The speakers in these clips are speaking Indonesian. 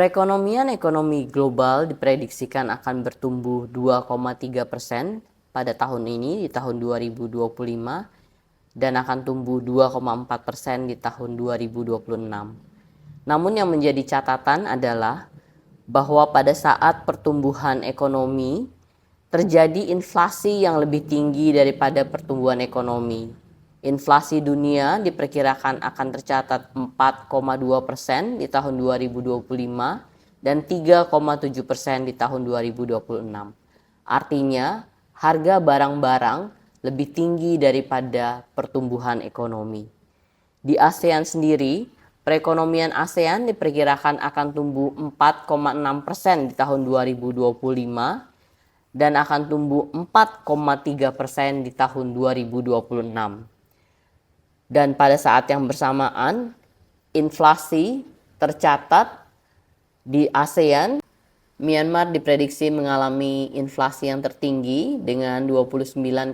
Perekonomian ekonomi global diprediksikan akan bertumbuh 2,3% pada tahun ini di tahun 2025 dan akan tumbuh 2,4% di tahun 2026. Namun yang menjadi catatan adalah bahwa pada saat pertumbuhan ekonomi terjadi inflasi yang lebih tinggi daripada pertumbuhan ekonomi. Inflasi dunia diperkirakan akan tercatat 4,2% di tahun 2025 dan 3,7% di tahun 2026. Artinya, harga barang-barang lebih tinggi daripada pertumbuhan ekonomi. Di ASEAN sendiri, perekonomian ASEAN diperkirakan akan tumbuh 4,6% di tahun 2025 dan akan tumbuh 4,3% di tahun 2026. Dan pada saat yang bersamaan, inflasi tercatat di ASEAN. Myanmar diprediksi mengalami inflasi yang tertinggi dengan 29,3%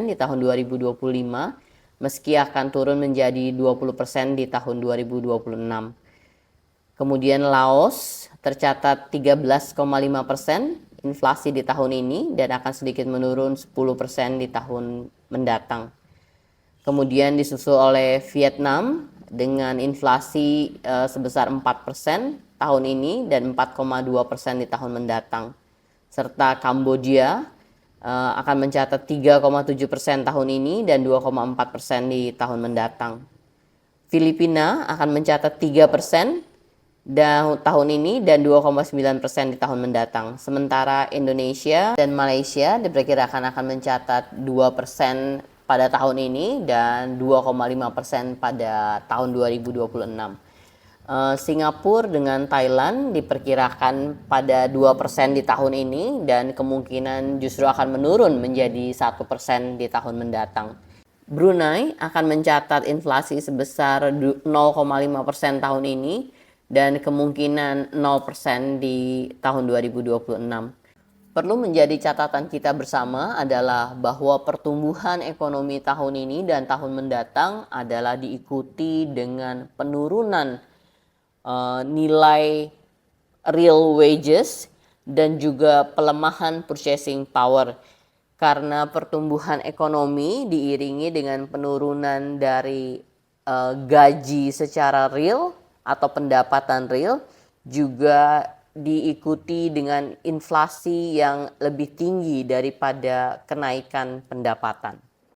di tahun 2025, meski akan turun menjadi 20% di tahun 2026. Kemudian Laos tercatat 13,5% inflasi di tahun ini dan akan sedikit menurun 10% di tahun mendatang. Kemudian disusul oleh Vietnam dengan inflasi sebesar 4% tahun ini dan 4,2% di tahun mendatang. Serta Kamboja akan mencatat 3,7% tahun ini dan 2,4% di tahun mendatang. Filipina akan mencatat 3% tahun ini dan 2,9% di tahun mendatang. Sementara Indonesia dan Malaysia diperkirakan akan mencatat 2% pada tahun ini dan 2,5% pada tahun 2026. Singapura dengan Thailand diperkirakan pada 2% di tahun ini dan kemungkinan justru akan menurun menjadi 1% di tahun mendatang. Brunei akan mencatat inflasi sebesar 0,5% tahun ini dan kemungkinan 0% di tahun 2026. Perlu menjadi catatan kita bersama adalah bahwa pertumbuhan ekonomi tahun ini dan tahun mendatang adalah diikuti dengan penurunan nilai real wages dan juga pelemahan purchasing power. Karena pertumbuhan ekonomi diiringi dengan penurunan dari gaji secara real atau pendapatan real, juga diikuti dengan inflasi yang lebih tinggi daripada kenaikan pendapatan.